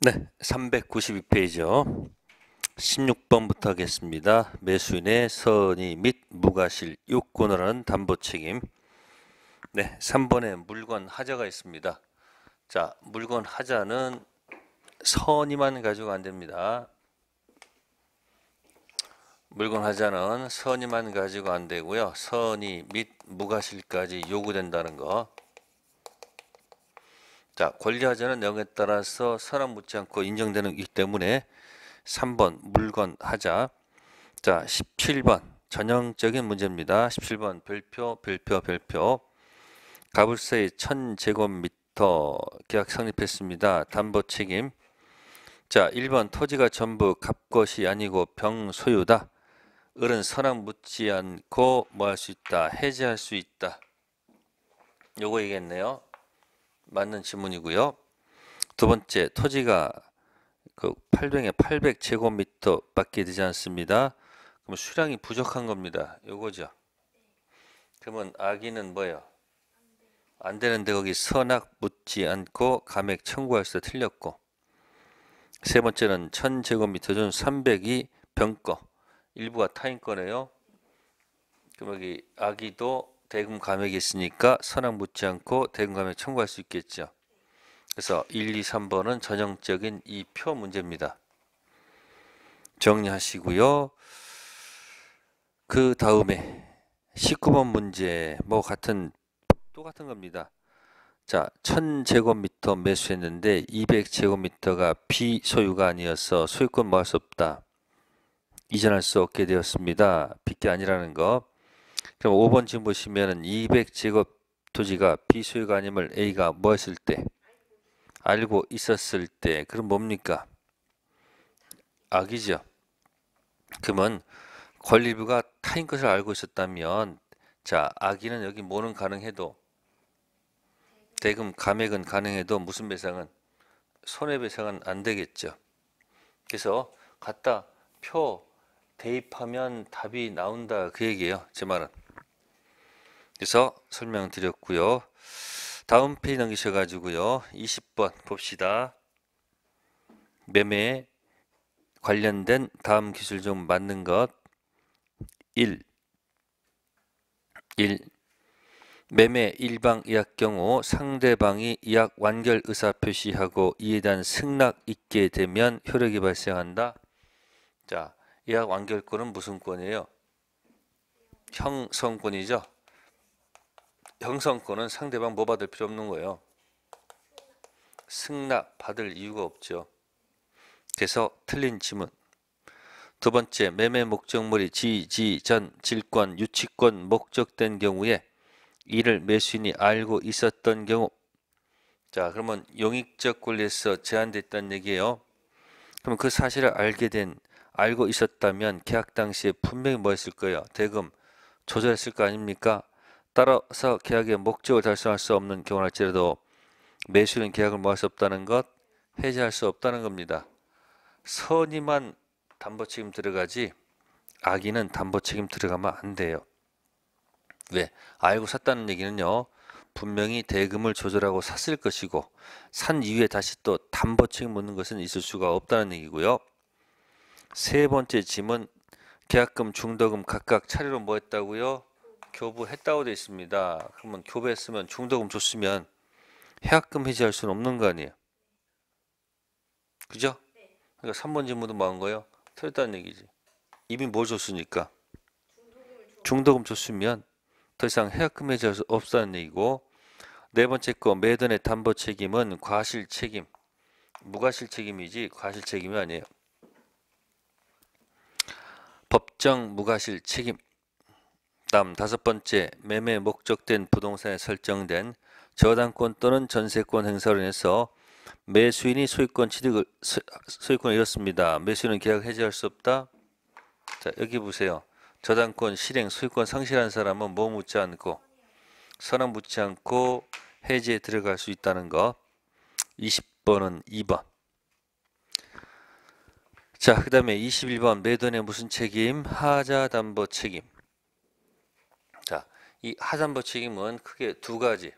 네, 392페이지요. 16번부터 하겠습니다. 매수인의 선의 및 무과실 요건을 하는 담보 책임. 네, 3번에 물건 하자가 있습니다. 자, 물건 하자는 선의만 가지고 안 됩니다. 물건 하자는 선의만 가지고 안 되고요. 선의 및 무과실까지 요구된다는 거. 자, 권리하자는 내용에 따라서 선악 묻지 않고 인정되는 것이기 때문에 3번 물건 하자. 자, 17번 전형적인 문제입니다. 17번 별표. 가불세의 1000제곱미터 계약 성립했습니다. 담보 책임. 자, 1번 토지가 전부 갑것이 아니고 병소유다. 을은 선악 묻지 않고 뭐 할 수 있다? 해지할 수 있다. 요거 얘기했네요. 맞는 질문이고요. 두 번째, 토지가 그 800제곱미터 밖에 되지 않습니다. 그럼 수량이 부족한 겁니다. 요거죠. 그러면 악의는 뭐예요? 안 되는데 거기 선악 묻지 않고 감액 청구할 수 틀렸고, 세 번째는 1000제곱미터 중 300이 병거, 일부가 타인 거네요. 그럼 여기 악의도 대금 감액이 있으니까 선악 묻지 않고 대금 감액 청구할 수 있겠죠. 그래서 1, 2, 3번은 전형적인 이 표 문제입니다. 정리하시고요. 그 다음에 19번 문제 똑같은 겁니다. 자, 1000제곱미터 매수했는데 200제곱미터가 비소유가 아니어서 소유권 뭐 할 수 없다. 이전할 수 없게 되었습니다. 빚게 아니라는 거. 그럼 5번 지금 보시면은 200제곱 토지가 비소유가 아님을 A가 뭐 했을 때? 알고 있었을 때. 그럼 뭡니까? 악이죠. 그러면 권리부가 타인 것을 알고 있었다면, 자, 악의는 여기 뭐는 가능해도 대금 감액은 가능해도 무슨 배상은? 손해배상은 안 되겠죠. 그래서 갖다 표 대입하면 답이 나온다 그 얘기예요. 제 말은. 그래서 설명드렸고요. 다음 페이지 넘기셔가지고요. 20번 봅시다. 매매 관련된 다음 기술 중 맞는 것 1. 매매 일방 이약 경우 상대방이 이약 완결 의사 표시하고 이에 대한 승낙 있게 되면 효력이 발생한다. 자, 이약 완결권은 무슨 권이에요? 형성권이죠. 형성권은 상대방 뭐 받을 필요 없는 거예요. 승낙 받을 이유가 없죠. 그래서 틀린 지문. 두 번째, 매매 목적물이 전, 질권, 유치권 목적된 경우에 이를 매수인이 알고 있었던 경우. 자, 그러면 용익적 권리에서 제한됐다는 얘기예요. 그럼 그 사실을 알고 있었다면 계약 당시에 분명히 뭐 했을 거예요? 대금 조절했을 거 아닙니까? 따라서 계약의 목적을 달성할 수 없는 경우랄지라도 매수인은 계약을 뭐 할 수 없다는 것, 해지할 수 없다는 겁니다. 선의만 담보 책임 들어가지 악의는 담보 책임 들어가면 안 돼요. 왜? 알고 샀다는 얘기는요. 분명히 대금을 조절하고 샀을 것이고 산 이후에 다시 또 담보 책임 묻는 것은 있을 수가 없다는 얘기고요. 세 번째 짐은 계약금, 중도금 각각 차례로 뭐 했다고요? 교부했다고 되어 있습니다. 그러면 교부했으면 중도금 줬으면 해약금 해지할 수는 없는 거 아니에요. 그죠? 그러니까 3번 질문도 뭐 한 거예요? 틀렸다는 얘기지. 이미 뭘 줬으니까. 중도금 줬으면 더 이상 해약금 해지할 수 없다는 얘기고, 네 번째 거 매도인의 담보 책임은 과실 책임. 무과실 책임이지 과실 책임이 아니에요. 법정 무과실 책임. 다음 다섯 번째, 매매 목적된 부동산에 설정된 저당권 또는 전세권 행사로 인해서 매수인이 소유권을 잃었습니다. 매수인은 계약 해지할 수 없다. 자, 여기 보세요. 저당권 실행 소유권 상실한 사람은 뭐 묻지 않고 선언 묻지 않고 해지에 들어갈 수 있다는 거. 20번은 2번. 자, 그 다음에 21번 매도인의 무슨 책임? 하자 담보 책임. 자, 이 하담보 책임은 크게 두 가지.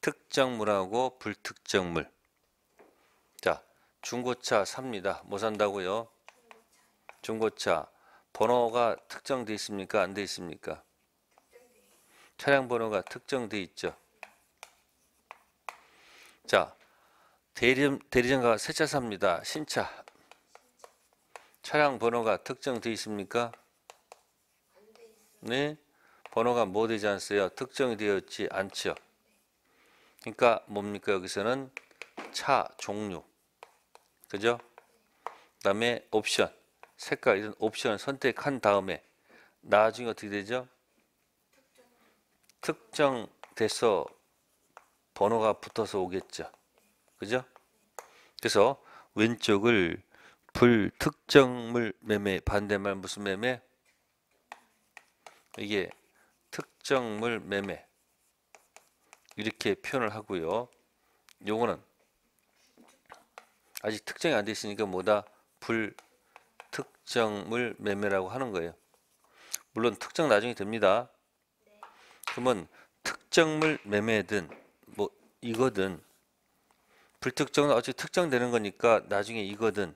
특정물하고 불특정물. 자, 중고차 삽니다. 뭐 산다고요? 중고차. 번호가 특정돼 있습니까? 안 돼 있습니까? 차량 번호가 특정돼 있죠. 자, 대리점가 새 차 삽니다. 신차. 차량 번호가 특정돼 있습니까? 네. 번호가 뭐 되지 않았어요? 특정이 되어 있지 않죠. 그러니까 뭡니까? 여기서는 차 종류. 그죠? 그다음에 옵션. 색깔 이런 옵션을 선택한 다음에 나중에 어떻게 되죠? 특정돼서 번호가 붙어서 오겠죠. 그죠? 그래서 왼쪽을 불특정물 매매, 반대말 무슨 매매? 이게 특정물 매매 이렇게 표현을 하고요. 요거는 아직 특정이 안 돼 있으니까 뭐다? 불특정물 매매라고 하는 거예요. 물론 특정 나중에 됩니다. 그러면 특정물 매매든 뭐 이거든 불특정은 어차피 특정되는 거니까 나중에 이거든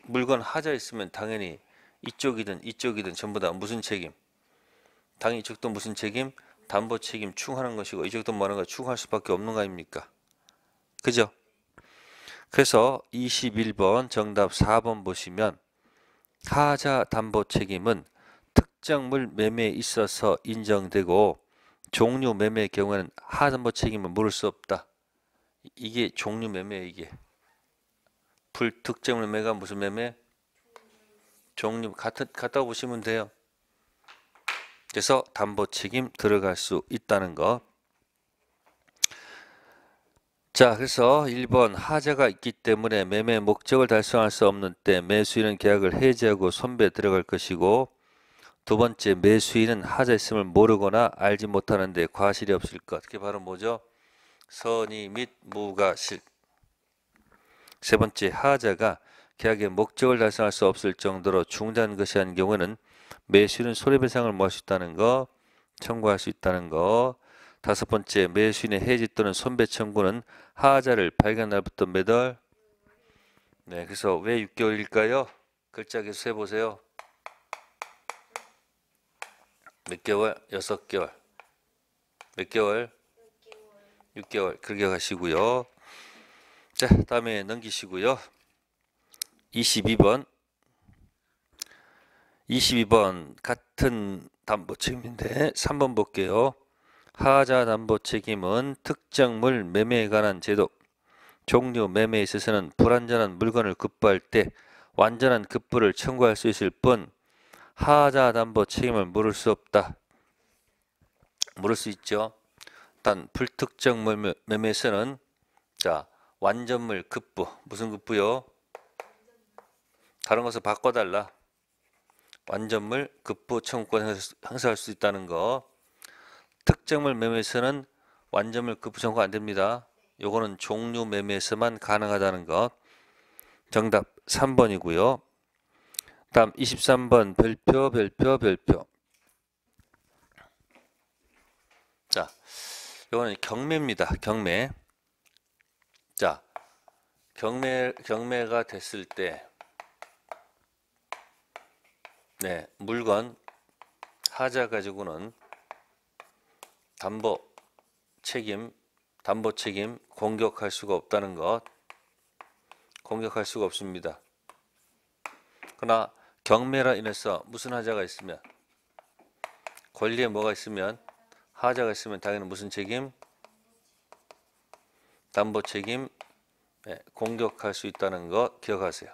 물건 하자 있으면 당연히 이쪽이든 전부 다 무슨 책임? 당연히 이쪽도 무슨 책임? 담보 책임 추궁하는 것이고 이쪽도 뭐 하는 거 추궁할 수밖에 없는 거 아닙니까? 그죠? 그래서 21번 정답 4번 보시면 하자 담보 책임은 특정물 매매에 있어서 인정되고 종류 매매의 경우에는 하담보 책임을 물을 수 없다. 이게 종류 매매 이게 불특정 매매가 무슨 매매? 종류 같다고 보시면 돼요. 그래서 담보 책임 들어갈 수 있다는 거. 자, 그래서 1번 하자가 있기 때문에 매매 목적을 달성할 수 없는 때 매수인은 계약을 해지하고 손배 들어갈 것이고 두 번째 매수인은 하자 있음을 모르거나 알지 못하는데 과실이 없을 것. 그게 바로 뭐죠? 선의 및 무과실. 세 번째 하자가 계약의 목적을 달성할 수 없을 정도로 중대한 것이 아닌 경우는 매수인은 손해배상을 뭐 할 수 있다는 거, 청구할 수 있다는 거. 다섯 번째 매수인의 해지 또는 손배 청구는 하자를 발견 날부터 몇 월? 네, 그래서 왜 6개월일까요? 글자 계수 해보세요. 몇 개월? 6개월. 몇 개월? 6개월. 그렇게 가시고요. 자, 다음에 넘기시고요. 22번. 22번 같은 담보 책임인데 3번 볼게요. 하자 담보 책임은 특정물 매매에 관한 제도, 종류 매매에 있어서는 불완전한 물건을 급부할 때 완전한 급부를 청구할 수 있을 뿐 하자 담보 책임을 물을 수 없다. 물을 수 있죠. 단 불특정물 매매에서는 자 완전물 급부 무슨 급부요? 다른 것을 바꿔달라. 완전물 급부 청구권 행사할 수 있다는 거. 특정물 매매에서는 완전물 급부 청구 안 됩니다. 요거는 종류 매매에서만 가능하다는 것. 정답 3번이고요. 다음 23번 별표. 자, 요거는 경매입니다. 경매. 자, 경매가 됐을 때 네, 물건 하자 가지고는 담보 책임 공격할 수가 없다는 것. 공격할 수가 없습니다. 그러나 경매라 인해서 무슨 하자가 있으면 권리에 뭐가 있으면 하자가 있으면 당연히 무슨 책임? 담보 책임 네, 공격할 수 있다는 거 기억하세요.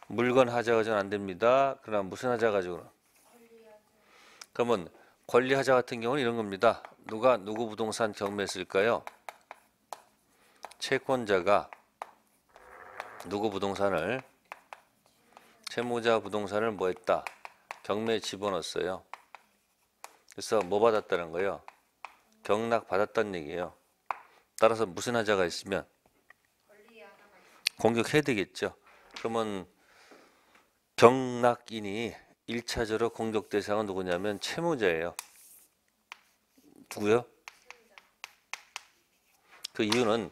물건 하자 가지고는 안 됩니다. 그러나 무슨 하자 가지고는? 그러면 권리 하자 같은 경우는 이런 겁니다. 누가 누구 부동산 경매했을까요? 채권자가 누구 부동산을 채무자 부동산을 뭐 했다? 경매에 집어넣었어요. 그래서 뭐 받았다는 거예요? 경락 받았다는 얘기예요. 따라서 무슨 하자가 있으면 공격해야 되겠죠. 그러면 경락인이 1차적으로 공격 대상은 누구냐면 채무자예요. 누구요? 그 이유는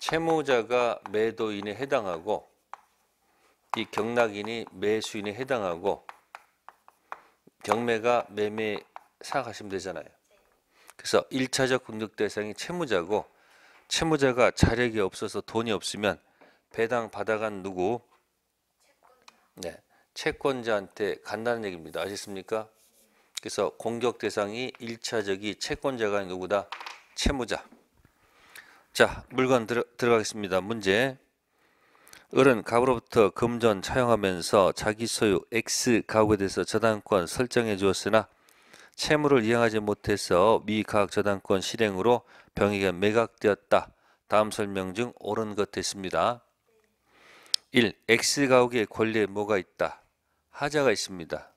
채무자가 매도인에 해당하고 이 경락인이 매수인에 해당하고 경매가 매매 생각하시면 되잖아요. 그래서 1차적 공격 대상이 채무자고 채무자가 자력이 없어서 돈이 없으면 배당 받아간 누구? 네, 채권자한테 간다는 얘기입니다. 아셨습니까? 그래서 공격 대상이 1차적이 채권자가 누구다? 채무자. 자, 물건 들어가겠습니다. 문제. 을은 갑으로부터 금전 차용하면서 자기 소유 X 가옥에 대해서 저당권 설정해 주었으나 채무를 이행하지 못해서 미가학 저당권 실행으로 병에게 매각되었다. 다음 설명 중 옳은 것 됐습니다. 1. X 가옥의 권리에 뭐가 있다? 하자가 있습니다.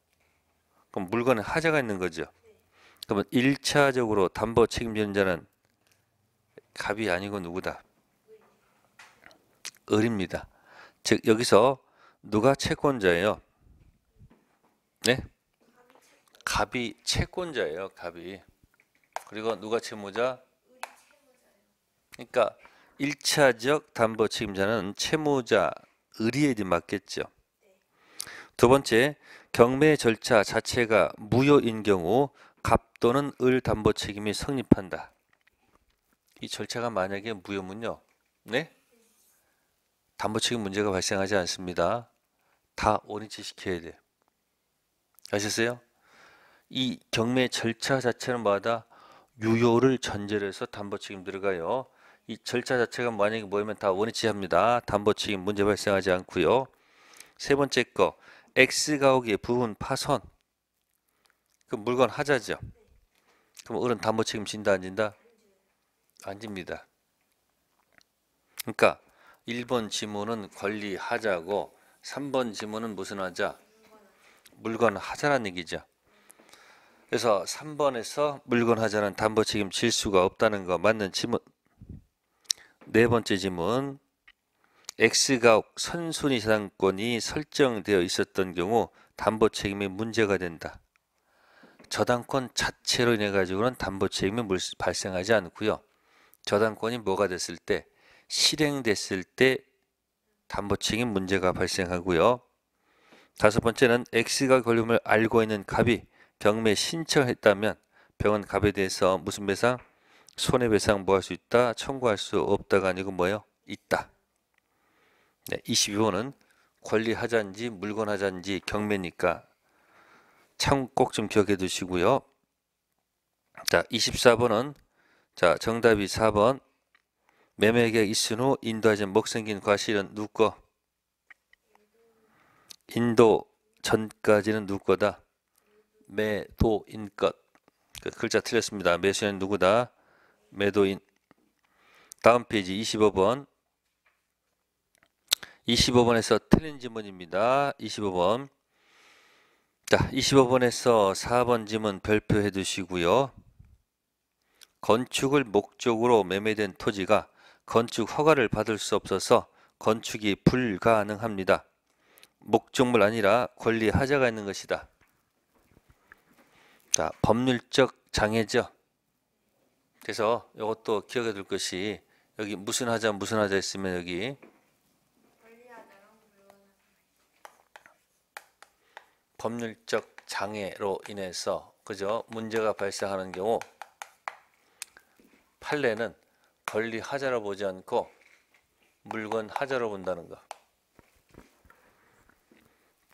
그럼 물건에 하자가 있는 거죠. 그러면 1차적으로 담보 책임지는 자는 갑이 아니고 누구다? 을입니다. 즉 여기서 누가 채권자예요? 네? 갑이 채권자예요. 갑이. 그리고 누가 채무자? 그러니까 1차적 담보 책임자는 채무자 을이 맞겠죠. 두 번째, 경매 절차 자체가 무효인 경우 갑 또는 을 담보 책임이 성립한다. 이 절차가 만약에 무효면요, 네? 담보 책임 문제가 발생하지 않습니다. 다 원위치 시켜야 돼. 아셨어요? 이 경매 절차 자체는 뭐다? 유효를 전제로 해서 담보 책임 들어가요. 이 절차 자체가 만약에 뭐냐면 다 원위치합니다. 담보 책임 문제 발생하지 않고요. 세 번째 거, X 가옥의 부분 파손. 그 물건 하자죠. 그럼 을은 담보 책임 진다 안 진다? 안 집니다. 그러니까 1번 지문은 권리 하자고 3번 지문은 무슨 하자? 물건 하자라는 얘기죠. 그래서 3번에서 물건 하자는 담보 책임 질 수가 없다는 거 맞는 지문. 네 번째 지문, X가옥 선순위 저당권이 설정되어 있었던 경우 담보 책임이 문제가 된다. 저당권 자체로 인해 가지고는 담보 책임이 발생하지 않고요. 저당권이 뭐가 됐을 때, 실행됐을 때 담보 책임 문제가 발생하고요. 다섯 번째는 X가 권리금을 알고 있는 갑이 경매 신청했다면 병은 갑에 대해서 무슨 배상? 손해배상 뭐 할 수 있다? 청구할 수 없다가 아니고 뭐요? 있다. 네, 22번은 권리하자인지 물건하자인지 경매니까 참 꼭 좀 기억해 두시고요. 자, 24번은 자, 정답이 4번. 매매계약 있은 후 인도하지 목 생긴 과실은 누구 거? 인도 전까지는 누구 거다? 매도인 것. 그 글자 틀렸습니다. 매수인은 누구다? 매도인. 다음 페이지 25번. 25번에서 틀린 지문입니다. 25번. 자, 25번에서 4번 지문 별표해 두시고요. 건축을 목적으로 매매된 토지가 건축 허가를 받을 수 없어서 건축이 불가능합니다. 목적물 아니라 권리 하자가 있는 것이다. 자, 법률적 장애죠. 그래서 이것도 기억해 둘 것이 여기 무슨 하자 있으면 여기 법률적 장애로 인해서 그죠? 문제가 발생하는 경우 판례는 권리 하자로 보지 않고 물건 하자로 본다는 거.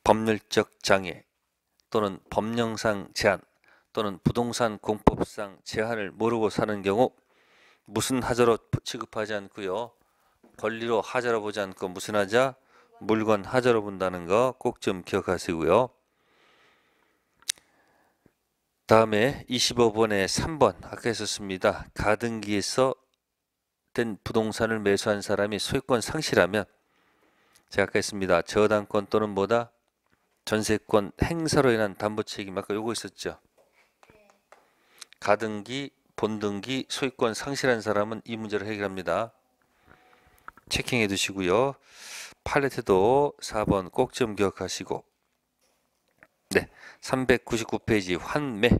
법률적 장애 또는 법령상 제한 또는 부동산 공법상 제한을 모르고 사는 경우 무슨 하자로 취급하지 않고요. 권리로 하자로 보지 않고 무슨 하자? 물건 하자로 본다는 거 꼭 좀 기억하시고요. 다음에 25번에 3번 아까 했었습니다. 가등기에서 된 부동산을 매수한 사람이 소유권 상실하면 제가 아까 했습니다. 저당권 또는 뭐다? 전세권 행사로 인한 담보 책임 아까 요거 있었죠. 가등기, 본등기, 소유권 상실한 사람은 이 문제를 해결합니다. 체킹해 두시고요. 팔레트도 4번 꼭 좀 기억하시고 네, 399페이지 환매.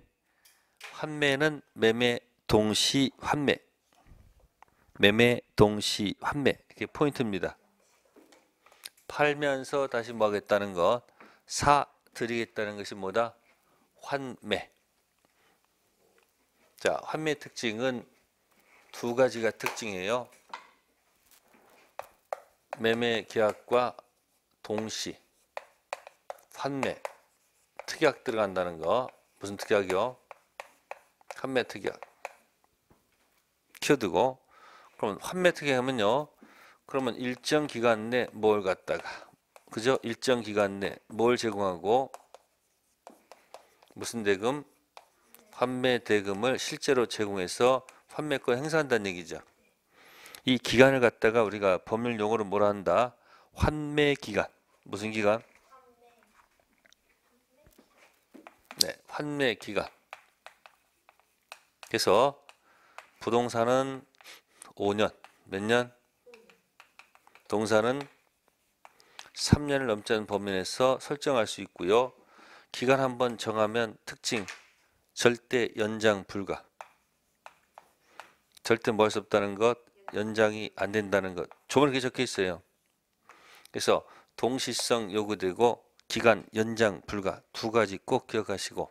환매는 매매 동시 환매. 매매, 동시, 환매. 이게 포인트입니다. 팔면서 다시 뭐 하겠다는 것, 사 드리겠다는 것이 뭐다? 환매. 자, 환매 특징은 두 가지가 특징이에요. 매매 계약과 동시, 환매, 특약 들어간다는 거. 무슨 특약이요? 환매 특약. 키워두고, 그러면 환매 특약 하면요. 그러면 일정 기간 내 뭘 갖다가, 그죠? 일정 기간 내 뭘 제공하고, 무슨 대금? 환매 대금을 실제로 제공해서 환매권 행사한다는 얘기죠. 이 기간을 갖다가 우리가 법률 용어로 뭐라 한다? 환매 기간. 무슨 기간? 네, 환매 기간. 그래서 부동산은 5년, 몇 년? 동산은 3년을 넘지 않은 범위 내에서 설정할 수 있고요. 기간 한번 정하면 특징, 절대 연장 불가. 절대 뭐 할 수 없다는 것, 연장이 안 된다는 것. 조문에 그렇게 적혀 있어요. 그래서 동시성 요구되고 기간 연장 불가 두 가지 꼭 기억하시고.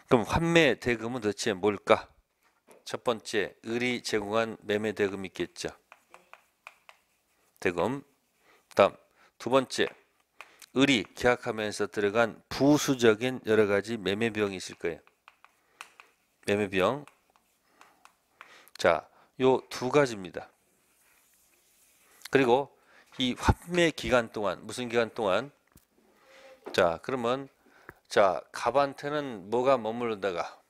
그럼 환매 대금은 도대체 뭘까? 첫 번째, 을이 제공한 매매 대금이 있겠죠. 대금. 다음 두 번째, 을이 계약하면서 들어간 부수적인 여러 가지 매매 비용이 있을 거예요. 매매 비용. 자, 요 두 가지입니다. 그리고 이 환매 기간 동안, 무슨 기간 동안? 자, 그러면 자, 갑한테는 뭐가 머무르다가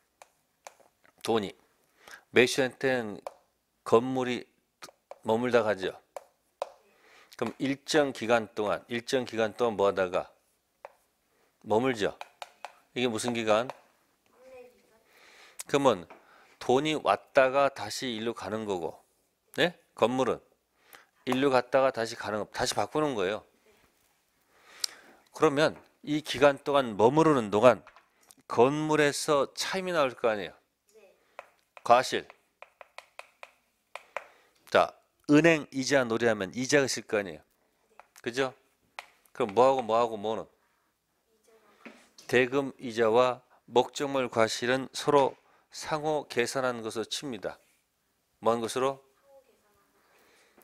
돈이, 매수한테는 건물이 머물다 가죠. 그럼 일정 기간 동안 뭐 하다가 머물죠. 이게 무슨 기간? 그러면 돈이 왔다가 다시 일로 가는 거고, 네? 건물은 일로 갔다가 다시 가는 거, 다시 바꾸는 거예요. 그러면 이 기간 동안 머무르는 동안 건물에서 차임이 나올 거 아니에요. 과실. 자, 은행 이자 노래하면 이자가 있을 거 아니에요. 그죠? 그럼 뭐는? 대금 이자와 목적물 과실은 서로 상호 계산한 것으로 칩니다. 뭐 한 것으로?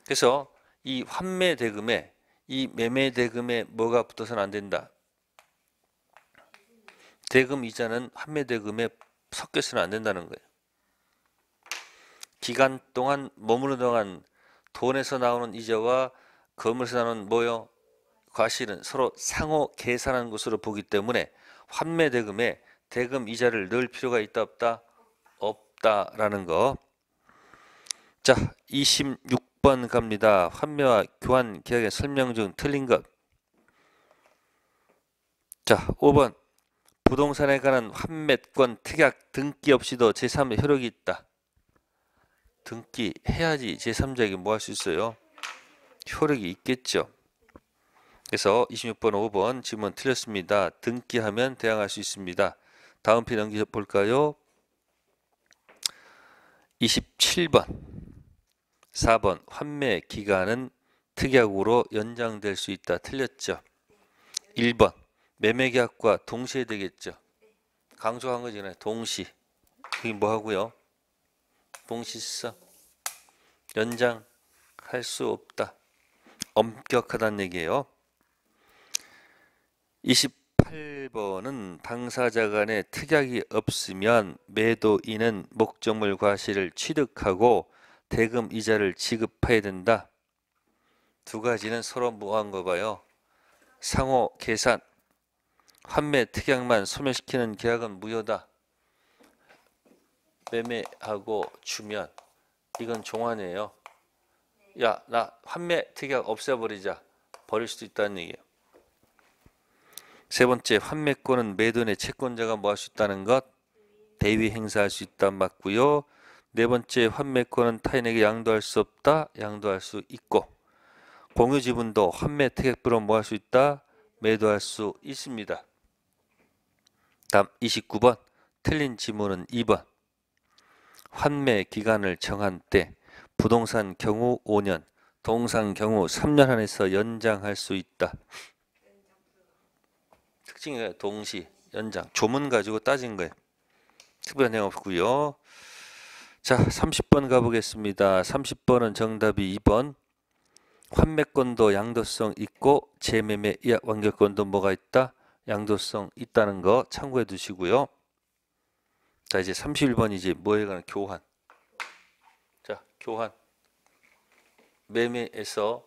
그래서 이 환매 대금에 이 매매 대금에 뭐가 붙어서는 안 된다. 대금 이자는 환매 대금에 섞여서는 안 된다는 거예요. 기간 동안 머무르는 동안 돈에서 나오는 이자와 건물에서 나오는 뭐요? 과실은 서로 상호 계산한 것으로 보기 때문에 환매 대금에 대금 이자를 넣을 필요가 있다 없다? 없다라는 거. 자, 26번 갑니다. 환매와 교환 계약의 설명 중 틀린 것. 자, 5번. 부동산에 관한 환매권 특약 등기 없이도 제3의 효력이 있다. 등기 해야지 제3자에게 뭐 할 수 있어요? 효력이 있겠죠. 그래서 26번, 5번 질문 틀렸습니다. 등기하면 대항할 수 있습니다. 다음 피 넘겨 볼까요? 27번, 4번 환매 기간은 특약으로 연장될 수 있다. 틀렸죠. 1번 매매계약과 동시에 되겠죠. 강조한 거잖아요. 동시. 그게 뭐 하고요? 동시성. 연장할 수 없다. 엄격하다는 얘기예요. 28번은 당사자 간에 특약이 없으면 매도인은 목적물 과실을 취득하고 대금 이자를 지급해야 된다. 두 가지는 서로 뭐한 거 봐요? 상호 계산. 환매 특약만 소멸시키는 계약은 무효다. 매매하고 주면 이건 종환이에요. 야, 나 환매 특약 없애버리자. 버릴 수도 있다는 얘기예요. 세 번째, 환매권은 매도인의 채권자가 뭐 할 수 있다는 것? 대위 행사할 수 있다. 맞고요. 네 번째, 환매권은 타인에게 양도할 수 없다. 양도할 수 있고, 공유 지분도 환매 특약으로 뭐 할 수 있다? 매도할 수 있습니다. 다음 29번, 틀린 지문은 2번. 환매 기간을 정한 때 부동산 경우 5년, 동산 경우 3년 안에서 연장할 수 있다. 특징이 동시, 연장, 조문 가지고 따진 거예요. 특별한 내용 없고요. 자, 30번 가보겠습니다. 30번은 정답이 2번. 환매권도 양도성 있고 재매매 예약 완결권도 뭐가 있다? 양도성 있다는 거 참고해 두시고요. 자, 이제 31번이지 뭐에 관한 교환. 자, 교환. 매매에서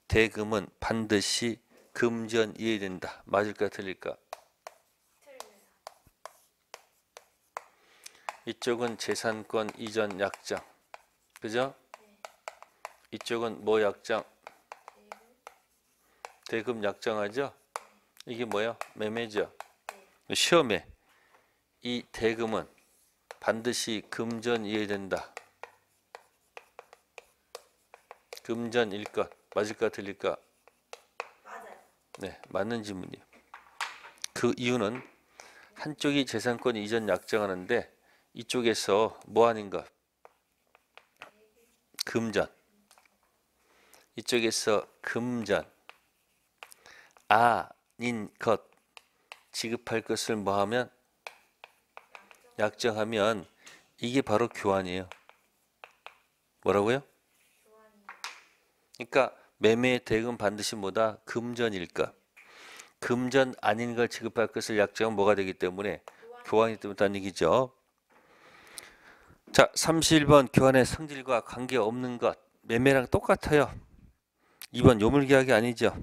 대금은 반드시 금전 이해된다. 맞을까 틀릴까? 이쪽은 재산권 이전 약정. 그죠? 이쪽은 뭐 약정? 대금 약정하죠? 이게 뭐야? 매매죠? 시험에 이 대금은 반드시 금전 이해된다. 금전일 것. 맞을까 틀릴까? 맞아요. 네, 맞는 질문이에요. 그 이유는 한쪽이 재산권 이전 약정하는데 이쪽에서 뭐 아닌 것? 금전. 이쪽에서 금전. 아닌 것. 지급할 것을 뭐 하면? 약정하면 이게 바로 교환이에요. 뭐라고요? 그러니까 매매 대금 반드시 뭐다? 금전일 것. 금전 아닌 걸 지급할 것을 약정은 뭐가 되기 때문에 교환이 되는 얘기죠. 자, 31번 교환의 성질과 관계없는 것. 매매랑 똑같아요. 2번 요물계약이 아니죠.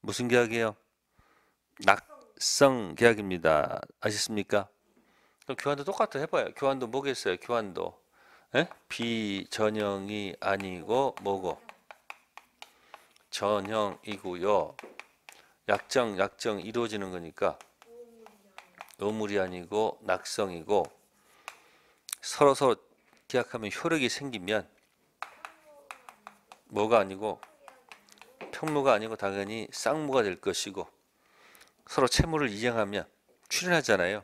무슨 계약이에요? 낙성 계약입니다. 아셨습니까? 그럼 교환도 똑같아 해봐요. 교환도 뭐겠어요? 교환도 비전형이 아니고 뭐고? 전형이고요. 약정 이루어지는 거니까 노물이 아니고 낙성이고 서로 계약하면 효력이 생기면 뭐가 아니고 평무가 아니고 당연히 쌍무가 될 것이고 서로 채무를 이행하면 출연하잖아요.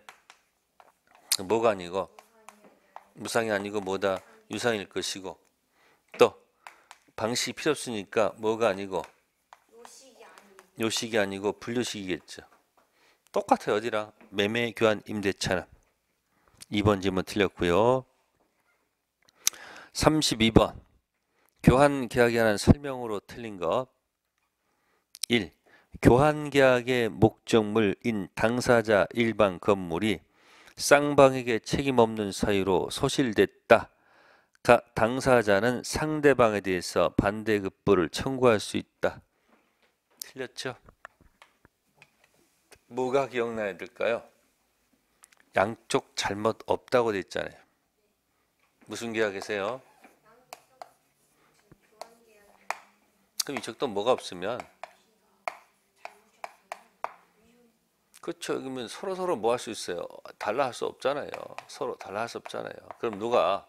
뭐가 아니고 무상이 아니고 뭐다 유상일 것이고 또 방식이 필요 없으니까 뭐가 아니고 요식이 아니고 분류식이겠죠. 똑같아요. 어디랑 매매 교환 임대차는 2번 질문 틀렸고요. 32번 교환 계약에 관한 설명으로 틀린 것 1. 교환 계약의 목적물인 당사자 일반 건물이 쌍방에게 책임 없는 사유로 소실됐다. 당사자는 상대방에 대해서 반대급부를 청구할 수 있다. 틀렸죠? 뭐가 기억나야 될까요? 양쪽 잘못 없다고 돼 있잖아요. 무슨 계약이세요? 그럼 이쪽도 뭐가 없으면 그렇죠. 그러면 서로 뭐 할 수 있어요? 달라 할 수 없잖아요. 서로 달라 할 수 없잖아요. 그럼 누가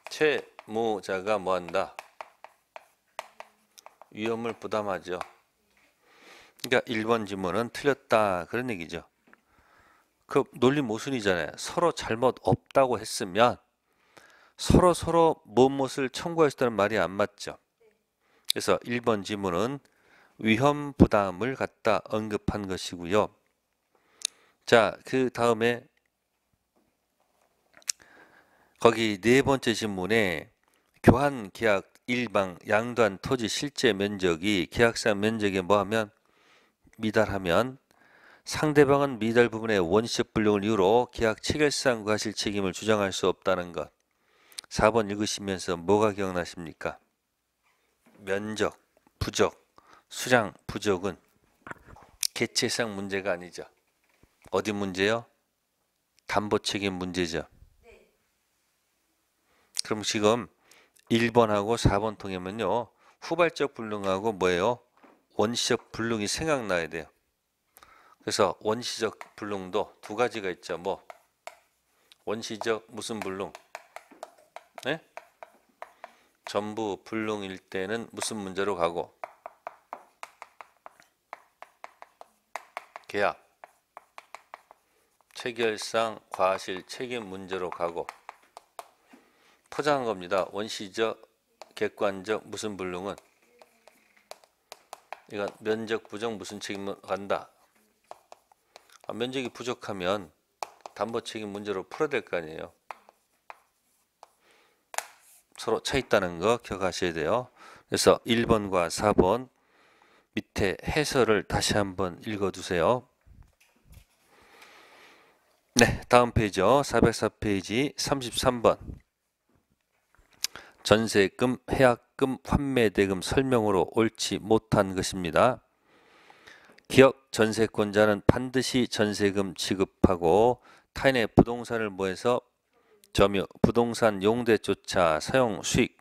채무자가 뭐 한다? 위험을 부담하죠. 그러니까 1번 질문은 틀렸다 그런 얘기죠. 그 논리 모순이잖아요. 서로 잘못 없다고 했으면 서로 무엇을 청구할 수 있다는 말이 안 맞죠. 그래서 1번 질문은 위험 부담을 갖다 언급한 것이고요. 자, 그 다음에 거기 네 번째 질문에 교환 계약 일방 양도한 토지 실제 면적이 계약상 면적에 뭐하면 미달하면 상대방은 미달 부분의 원시적 불능을 이유로 계약 체결상 과실 책임을 주장할 수 없다는 것. 4번 읽으시면서 뭐가 기억나십니까? 면적, 부적, 수량, 부적은 개체상 문제가 아니죠. 어디 문제요? 담보 책임 문제죠. 그럼 지금 1번하고 4번 통해면요. 후발적 불능하고 뭐예요? 원시적 불능이 생각나야 돼요. 그래서 원시적 불능도 두 가지가 있죠. 뭐 원시적 무슨 불능? 네? 전부 불능일 때는 무슨 문제로 가고 계약 체결상 과실 책임 문제로 가고 포장한 겁니다. 원시적, 객관적, 무슨 불능은 이건 면적, 부정, 무슨 책임을 간다. 면적이 부족하면 담보 책임 문제로 풀어야 될 거 아니에요. 서로 차 있다는 거 기억하셔야 돼요. 그래서 1번과 4번 밑에 해설을 다시 한번 읽어두세요. 네, 다음 페이지요. 404페이지 33번. 전세금, 해약금, 환매대금 설명으로 옳지 못한 것입니다. 기억 전세권자는 반드시 전세금 지급하고 타인의 부동산을 모해서 점유, 부동산 용대조차 사용 수익,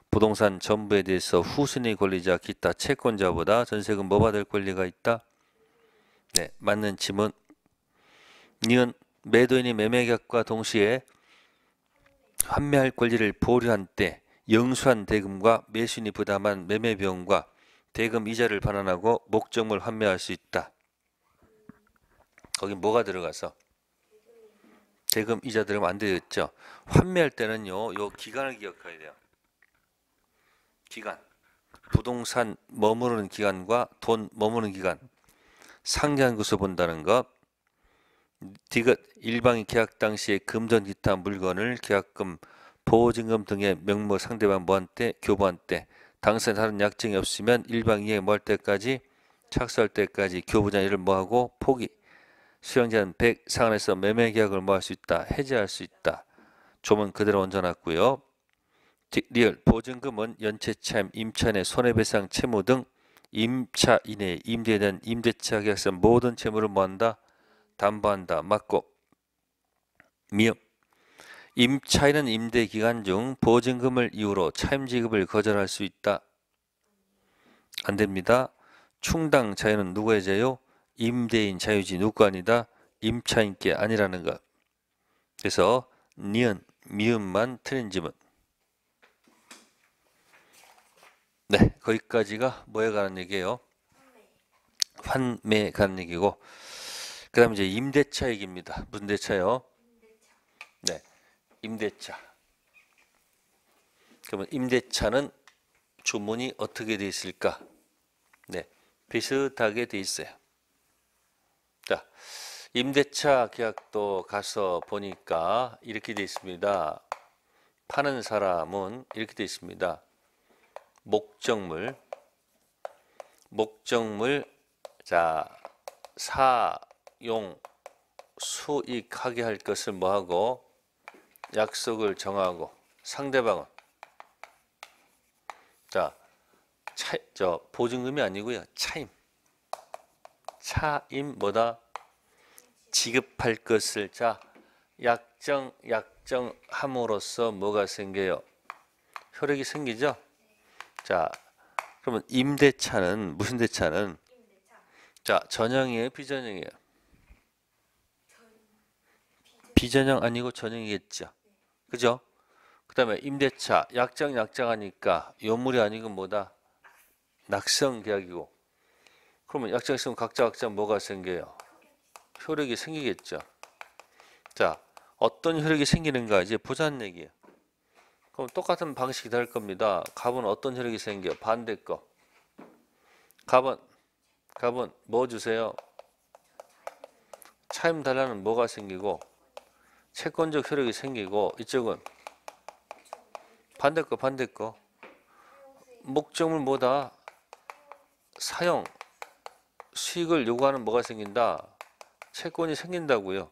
부동산 전부에 대해서 후순위 권리자 기타 채권자보다 전세금 뭐 받을 권리가 있다? 네, 맞는 질문. 니은 매도인이 매매계약과 동시에 환매할 권리를 보류한 때 영수한 대금과 매수인이 부담한 매매비용과 대금 이자를 반환하고 목적물 환매할 수 있다. 거기 뭐가 들어가서? 대금 이자 들어가면 안 되겠죠. 환매할 때는요, 요 기간을 기억해야 돼요. 기간. 부동산 머무르는 기간과 돈 머무르는 기간. 상기한 것을 본다는 것. 디귿 일방이 계약 당시에 금전 기타 물건을 계약금, 보증금 등의 명목 상대방 모한 때, 교부한 때, 당사자 다른 약정이 없으면 일방이에 뭐할 때까지 착수할 때까지 교부자를 뭐하고 포기. 수령자는 100 상한에서 매매 계약을 뭐할 수 있다. 해지할 수 있다. 조문 그대로 얹어놨고요. 리얼 보증금은 연체차임, 임차인의 손해배상 채무 등 임차 이내 임대에 대한 임대차 계약서 모든 채무를 뭐한다? 담보한다. 맞고. 미음 임차인은 임대 기간 중 보증금을 이유로 차임 지급을 거절할 수 있다. 안 됩니다. 충당 자유는 누구의 자유? 임대인 자유지 누구 아니다? 임차인께 아니라는 것. 그래서 니은, 미음만 틀린 지문. 네, 거기까지가 뭐에 관한 얘기예요? 환매에 관한 얘기고, 그 다음에 이제 임대차 얘기입니다. 무슨 대차요? 네, 임대차. 그러면 임대차는 주문이 어떻게 되어 있을까? 네, 비슷하게 되어 있어요. 자, 임대차 계약도 가서 보니까 이렇게 되어 있습니다. 파는 사람은 이렇게 되어 있습니다. 목적물, 자, 사용, 수익하게 할 것을 뭐하고 약속을 정하고 상대방은 자, 보증금이 아니고요. 차임 뭐다? 지급할 것을 약정함으로써 뭐가 생겨요? 효력이 생기죠? 자, 그러면 임대차는 무슨 대차는 전형이에요, 비전형이에요? 비전형 아니고 전형이겠죠. 그죠? 그 다음에 임대차 약정하니까 요물이 아니고 뭐다? 낙성계약이고. 그러면 약정 있으면 각자 뭐가 생겨요? 효력이 생기겠죠. 자, 어떤 효력이 생기는가 이제 보자는 얘기예요. 그럼 똑같은 방식이 될 겁니다. 갑은 어떤 효력이 생겨? 반대 거. 갑은 뭐 주세요? 차임 달라는 뭐가 생기고 채권적 효력이 생기고 이쪽은 반대 거. 목적물 뭐다? 사용, 수익을 요구하는 뭐가 생긴다? 채권이 생긴다고요.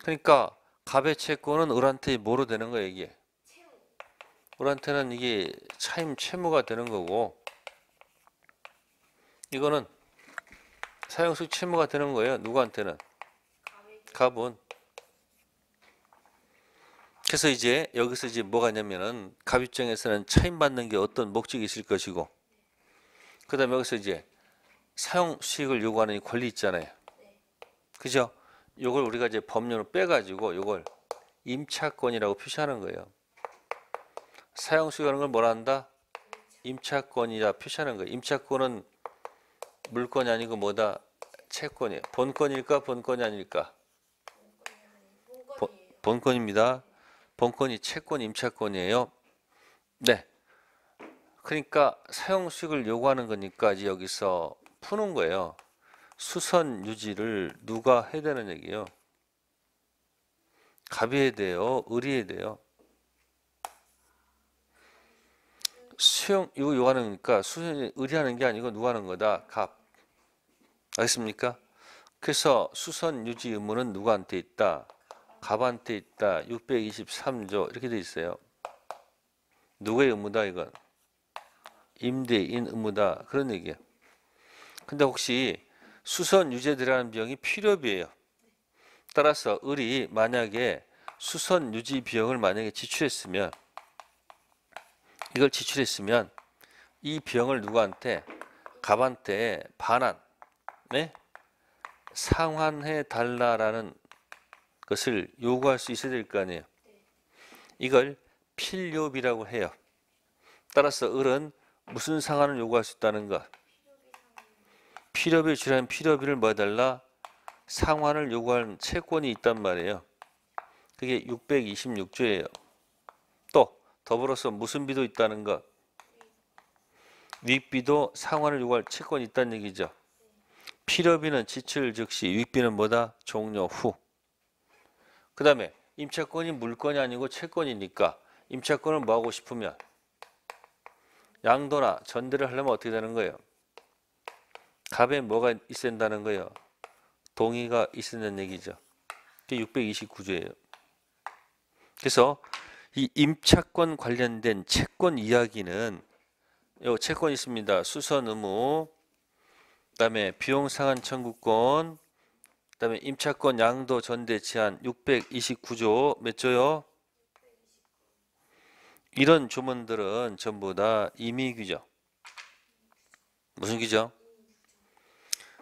그러니까 갑의 채권은 을한테 뭐로 되는 거예요, 이게? 을한테는 이게 차임 채무가 되는 거고 이거는 사용수익 채무가 되는 거예요. 누구한테는? 갑은. 그래서 이제 여기서 이제 뭐가 있냐면은 갑 입장에서는 차임 받는 게 어떤 목적이 있을 것이고 그 다음에 여기서 이제 사용 수익을 요구하는 이 권리 있잖아요. 그죠? 요걸 우리가 이제 법률로 빼가지고 요걸 임차권이라고 표시하는 거예요. 사용 수익하는 걸 뭐라 한다? 임차권이라 표시하는 거예요. 임차권은 물건이 아니고 뭐다? 채권이에요. 본권일까? 본권이 아닐까? 본권입니다. 본권이 채권, 임차권이에요. 네. 그러니까 사용 수익을 요구하는 거니까 이제 여기서 푸는 거예요. 수선 유지를 누가 해야 되는 얘기예요. 갑이 해야 돼요? 을이 해야 돼요? 수용 이거 요구하는 거니까 수선이 을이 하는 게 아니고 누가 하는 거다? 갑. 알겠습니까? 그래서 수선 유지 의무는 누구한테 있다? 갑한테 있다. 623조 이렇게 돼 있어요. 누구의 의무다 이건? 임대인 의무다. 그런 얘기예요. 근데 혹시 수선 유지에 들어가는 비용이 필요비예요. 따라서 을이 만약에 수선 유지 비용을 만약에 지출했으면 이걸 지출했으면 이 비용을 누구한테? 갑한테 반환, 네? 상환해 달라라는 것을 요구할 수 있어야 될 거 아니에요. 이걸 필요비라고 해요. 따라서 을은 무슨 상환을 요구할 수 있다는 것? 필요비 지출하는 필요비를 뭐 해달라? 상환을 요구하는 채권이 있단 말이에요. 그게 626조예요. 또 더불어서 무슨 비도 있다는 것? 유익비도 상환을 요구할 채권이 있다는 얘기죠. 필요비는 지출 즉시, 유익비는 뭐다? 종료 후. 그 다음에 임차권이 물건이 아니고 채권이니까 임차권을 뭐 하고 싶으면 양도나 전대를 하려면 어떻게 되는 거예요? 갑에 뭐가 있어야 된다는 거예요? 동의가 있어야 된다는 얘기죠. 그게 629조예요. 그래서 이 임차권 관련된 채권 이야기는 요 채권 있습니다. 수선 의무, 그다음에 비용 상환 청구권, 그다음에 임차권 양도 전대 제한 629조 몇 조요? 이런 조문들은 전부 다 임의규죠. 무슨 규죠?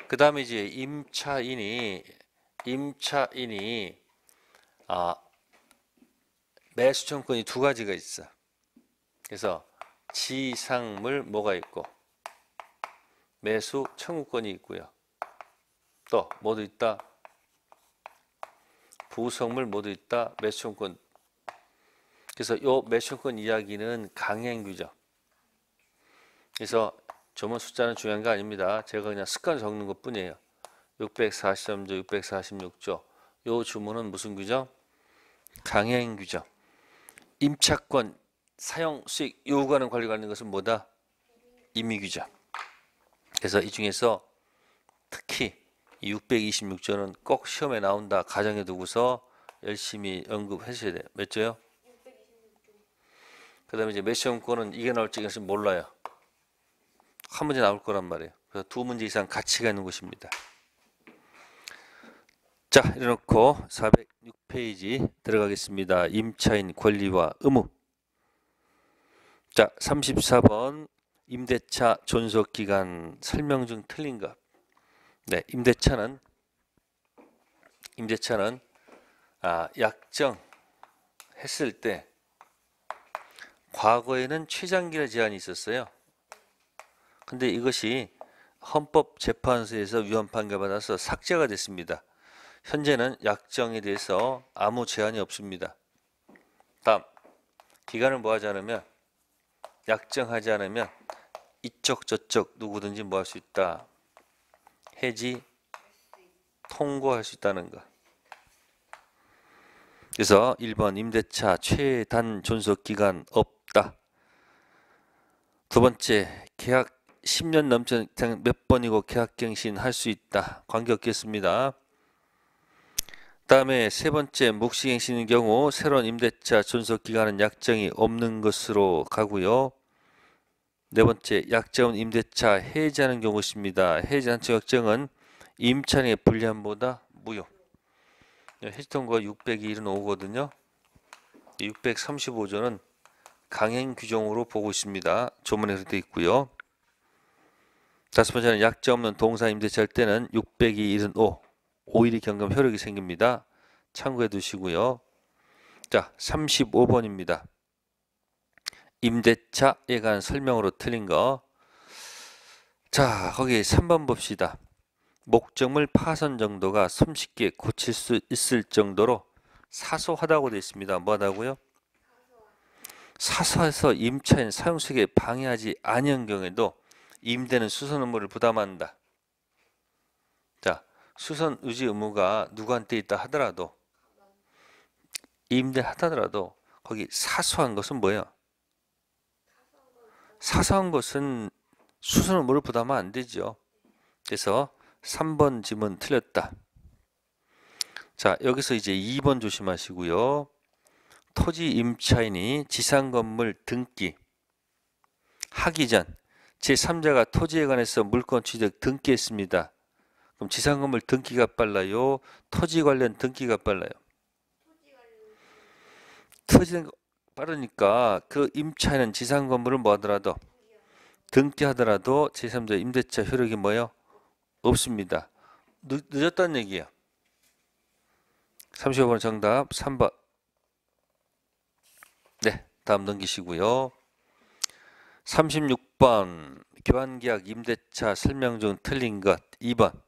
그 다음에 이제 임차인이 매수 청구권이 두 가지가 있어. 그래서 지상물 뭐가 있고 매수 청구권이 있고요. 또 뭐도 있다? 부속물 뭐도 있다? 매수 청구권. 그래서 요 매수 청구권 이야기는 강행규죠. 그래서 조문 숫자는 중요한 거 아닙니다. 제가 그냥 습관 적는 것 뿐이에요. 643조, 646조. 요 주문은 무슨 규정? 강행규정. 임차권 사용 수익 요구하는 권리 관련 것은 뭐다? 임의규정. 그래서 이 중에서 특히 626조는 꼭 시험에 나온다. 가정에 두고서 열심히 언급하셔야 돼요. 몇 조요? 그 다음에 이제 매수용권은 이게 나올지 이것은 몰라요. 한 문제 나올 거란 말이에요. 그래서 두 문제 이상 가치가 있는 것입니다. 자, 이래놓고 406페이지 들어가겠습니다. 임차인 권리와 의무. 자, 34번 임대차 존속기간 설명 중 틀린 것. 네, 임대차는 약정했을 때 과거에는 최장기라 제한이 있었어요. 근데 이것이 헌법재판소에서 위헌 판결 받아서 삭제가 됐습니다. 현재는 약정에 대해서 아무 제한이 없습니다. 다음, 기간을 뭐 하지 않으면, 약정하지 않으면 이쪽 저쪽 누구든지 뭐 할 수 있다? 해지 통고할 수 있다는 것. 그래서 1번 임대차 최단 존속기간 없다. 두 번째, 계약 10년 넘지 몇 번이고 계약갱신 할 수 있다. 관계없겠습니다. 다음에 세 번째, 묵시갱신인 경우 새로운 임대차 존속기간은 약정이 없는 것으로 가고요. 네 번째, 약정은 임대차 해지하는 경우 있습니다. 해지한 약정은 임차인의 불리함보다 무효. 해지통과 675거든요. 635조는 강행 규정으로 보고 있습니다. 조문에서 되어 있고요. 다섯 번째는 약정 없는 동사 임대차 할 때는 675 5일이 경감 효력이 생깁니다. 참고해 두시고요. 자, 35번입니다. 임대차에 관한 설명으로 틀린 거. 자, 거기 3번 봅시다. 목적물 파손 정도가 손쉽게 고칠 수 있을 정도로 사소하다고 되어 있습니다. 뭐하다고요? 사서에서 임차인 사용수에게 방해하지 아니한 경우에도 임대는 수선 의무를 부담한다. 자, 수선 유지 의무가 누구한테 있다 하더라도 임대하더라도 거기 사소한 것은 뭐예요? 사소한 것은 수선 의무를 부담하면 안 되죠. 그래서 3번 질문 틀렸다. 자, 여기서 이제 2번 조심하시고요. 토지 임차인이 지상건물 등기 하기 전 제3자가 토지에 관해서 물권 취득 등기했습니다. 그럼 지상건물 등기가 빨라요? 토지 관련 등기가 빨라요? 토지 빠르니까 그 임차인은 지상건물을 뭐 하더라도 등기하더라도 제3자 임대차 효력이 뭐예요? 없습니다. 늦었다는 얘기예요. 35번 정답 3번. 네, 다음 넘기시고요. 36번 교환계약 임대차 설명 중 틀린 것 2번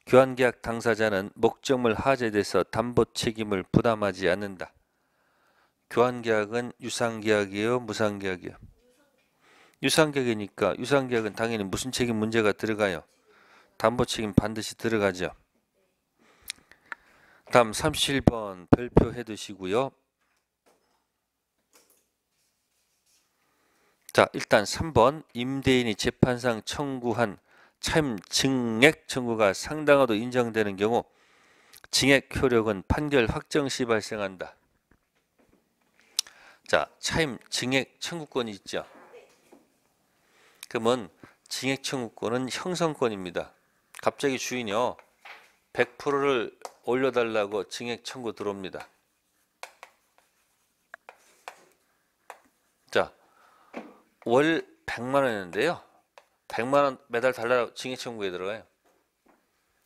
교환계약 당사자는 목적물 하자돼서 담보 책임을 부담하지 않는다. 교환계약은 유상계약이에요? 무상계약이에요? 유상계약이니까 유상계약은 당연히 무슨 책임 문제가 들어가요? 담보 책임 반드시 들어가죠. 다음 37번 별표해 두시고요. 자, 일단 3번 임대인이 재판상 청구한 차임 증액 청구가 상당하도 인정되는 경우 증액 효력은 판결 확정 시 발생한다. 자, 차임 증액 청구권이 있죠. 그러면 증액 청구권은 형성권입니다. 갑자기 주인이요 100%를 올려달라고 증액 청구 들어옵니다. 자, 월 100만 원이었는데요. 100만 원 매달 달라고 증액 청구에 들어가요.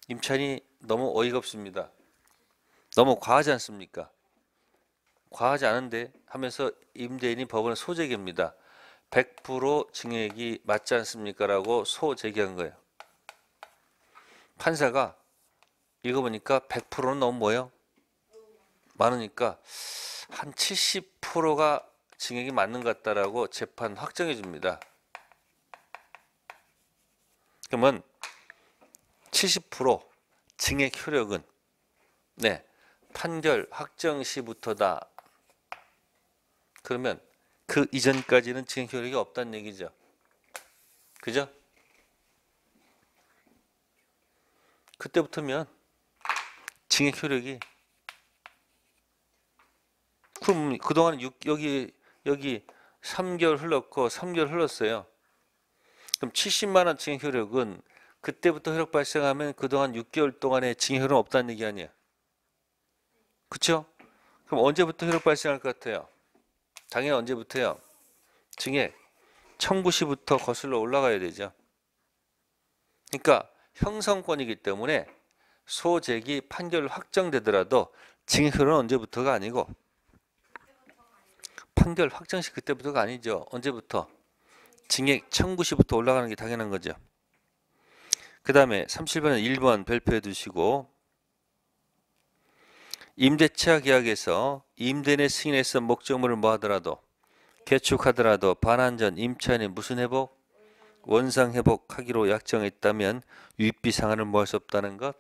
임차인이 너무 어이가 없습니다. 너무 과하지 않습니까? 과하지 않은데 하면서 임대인이 법원에 소제기입니다. 100% 증액이 맞지 않습니까? 라고 소제기한 거예요. 판사가 읽어보니까 100%는 너무 뭐예요? 많으니까 한 70%가 증액이 맞는 것 같다라고 재판 확정해 줍니다. 그러면 70% 증액 효력은 네, 판결 확정 시부터다. 그러면 그 이전까지는 증액 효력이 없다는 얘기죠. 그죠? 그때부터면 증액 효력이 그럼 그동안 여기 3개월 흘렀고 3개월 흘렀어요. 그럼 70만 원 증액 효력은 그때부터 효력 발생하면 그동안 6개월 동안의 증액 효력은 없다는 얘기 아니에요. 그쵸? 그럼 언제부터 효력 발생할 것 같아요? 당연히 언제부터요? 증액 청구 시부터 거슬러 올라가야 되죠. 그러니까 형성권이기 때문에 소재기 판결 확정되더라도 증액 효력은 언제부터가 아니고 판결 확정 시 그때부터가 아니죠. 언제부터? 증액 청구 시부터 올라가는 게 당연한 거죠. 그 다음에 37번은 1번 별표해 두시고 임대차 계약에서 임대인의 승인에서 목적물을 뭐 하더라도 개축하더라도 반환 전 임차인이 무슨 회복? 원상 회복하기로 약정했다면 유입비 상한을 뭐 할 수 없다는 것?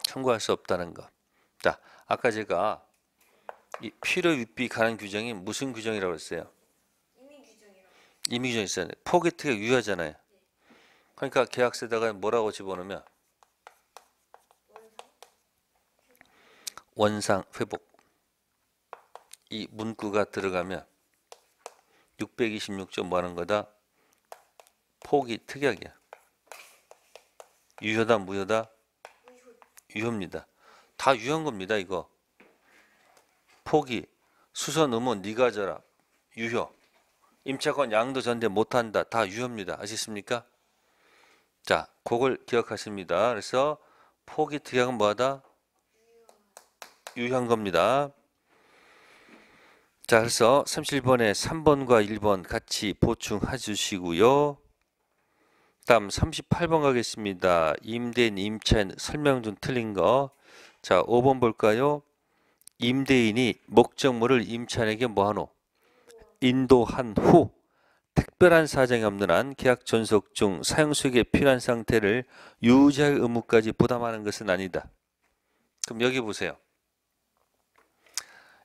청구할 수 없다는 것. 자, 아까 제가 이 필요 유입비 가능 규정이 무슨 규정이라고 했어요? 이미 규정이 있어요. 포기특약 유효하잖아요. 그러니까 계약서에다가 뭐라고 집어넣으면 원상 회복 이 문구가 들어가면 626점 뭐 하는 거다? 포기 특약이야. 유효다 무효다? 유효입니다. 다 유효한 겁니다. 이거 포기 수선 의무 네가 져라 유효 임차권 양도 전대 못한다 다 유효입니다. 아시겠습니까? 자, 그걸 기억하십니다. 그래서 포기 특약은 뭐하다? 유효한 겁니다. 자, 그래서 31번에 3번과 1번 같이 보충해 주시고요. 다음 38번 가겠습니다. 임대인 임차인 설명 중 틀린 거. 자, 5번 볼까요? 임대인이 목적물을 임차인에게 뭐하노? 인도한 후 특별한 사정이 없는 한 계약 존속 중 사용 수익에 필요한 상태를 유지할 의무까지 부담하는 것은 아니다. 그럼 여기 보세요.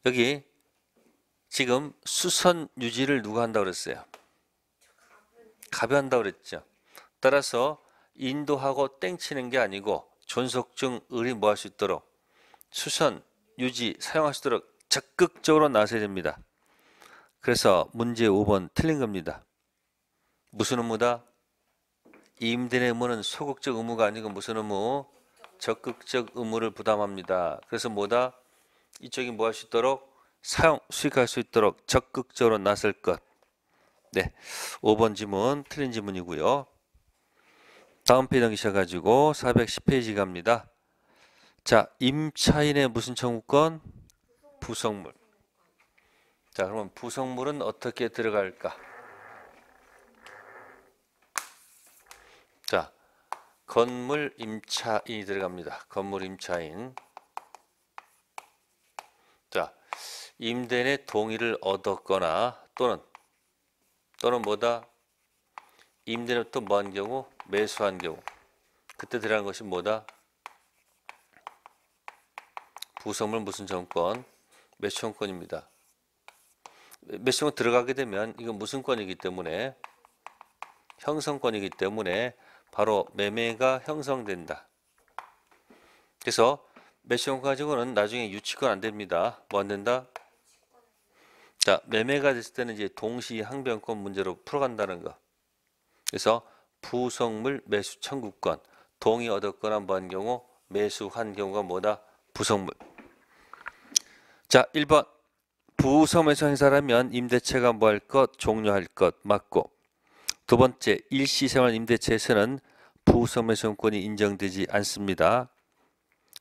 여기 지금 수선 유지를 누가 한다고 그랬어요? 갑이 한다고 그랬죠. 따라서 인도하고 땡치는 게 아니고 존속 중 을이 뭐 할 수 있도록 수선 유지 사용할 수 있도록 적극적으로 나서야 됩니다. 그래서 문제 5번 틀린 겁니다. 무슨 의무다? 임대인의 의무는 소극적 의무가 아니고 무슨 의무? 적극적 의무를 부담합니다. 그래서 뭐다? 이쪽이 뭐 할 수 있도록 사용, 수익할 수 있도록 적극적으로 나설 것. 네, 5번 지문 틀린 지문이고요. 다음 페이지 넘기셔가지고 410페이지 갑니다. 자, 임차인의 무슨 청구권? 부속물. 자, 그러면 부속물은 어떻게 들어갈까? 자, 건물 임차인이 들어갑니다. 건물 임차인. 자, 임대인의 동의를 얻었거나 또는 뭐다? 임대인으로부터 뭐 한 경우? 매수한 경우. 그때 들어가는 것이 뭐다? 부속물 무슨 청구권? 매수청구권입니다. 매수청구권 들어가게 되면 이건 무슨 권이기 때문에 형성권이기 때문에 바로 매매가 형성된다. 그래서 매수청구 가지고는 나중에 유치권 안 됩니다. 뭐 안 된다? 자, 매매가 됐을 때는 이제 동시 항변권 문제로 풀어간다는 거. 그래서 부속물 매수 청구권, 동의 얻었거나 뭐 한 경우, 매수한 경우가 뭐다? 부속물. 자, 1번 부속매수 행사라면 임대차가 뭐 할 것? 종료할 것. 맞고. 두 번째, 일시생활 임대차에서는 부속매수권이 인정되지 않습니다.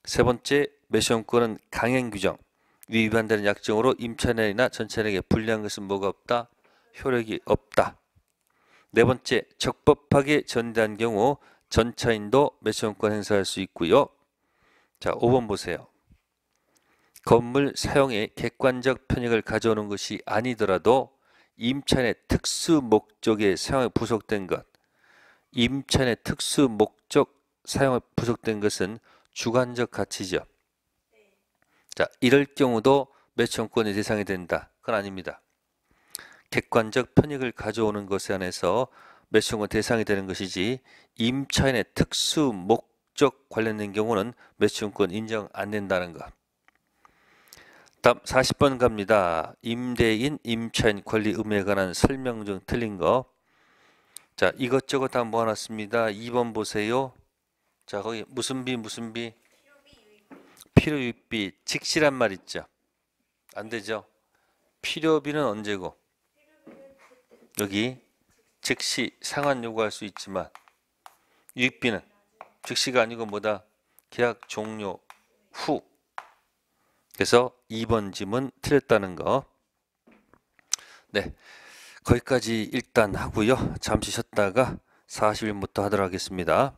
세 번째, 매수권은 강행 규정, 위반되는 약정으로 임차인이나 전차인에게 불리한 것은 뭐가 없다? 효력이 없다. 네 번째, 적법하게 전대한 경우 전차인도 매수권 행사할 수 있고요. 자, 5번 보세요. 건물 사용에 객관적 편익을 가져오는 것이 아니더라도 임차인의 특수 목적에 사용에 부속된 것, 임차인의 특수 목적 사용에 부속된 것은 주관적 가치죠. 자, 이럴 경우도 매수권의 대상이 된다. 그건 아닙니다. 객관적 편익을 가져오는 것에 한해서 매수권 대상이 되는 것이지 임차인의 특수 목적 관련된 경우는 매수권 인정 안 된다는 것. 다음 40번 갑니다. 임대인, 임차인 권리 의무에 관한 설명 중 틀린 거. 자, 이것저것 다 모아놨습니다. 2번 보세요. 자, 거기 무슨 비? 필요유익비. 직시란 말 있죠. 안 되죠. 필요비는 언제고? 여기 즉시 상환 요구할 수 있지만 유익비는 즉시가 아니고 뭐다? 계약 종료 후. 그래서 2번 질문 틀렸다는 거. 네, 거기까지 일단 하고요. 잠시 쉬었다가 40일부터 하도록 하겠습니다.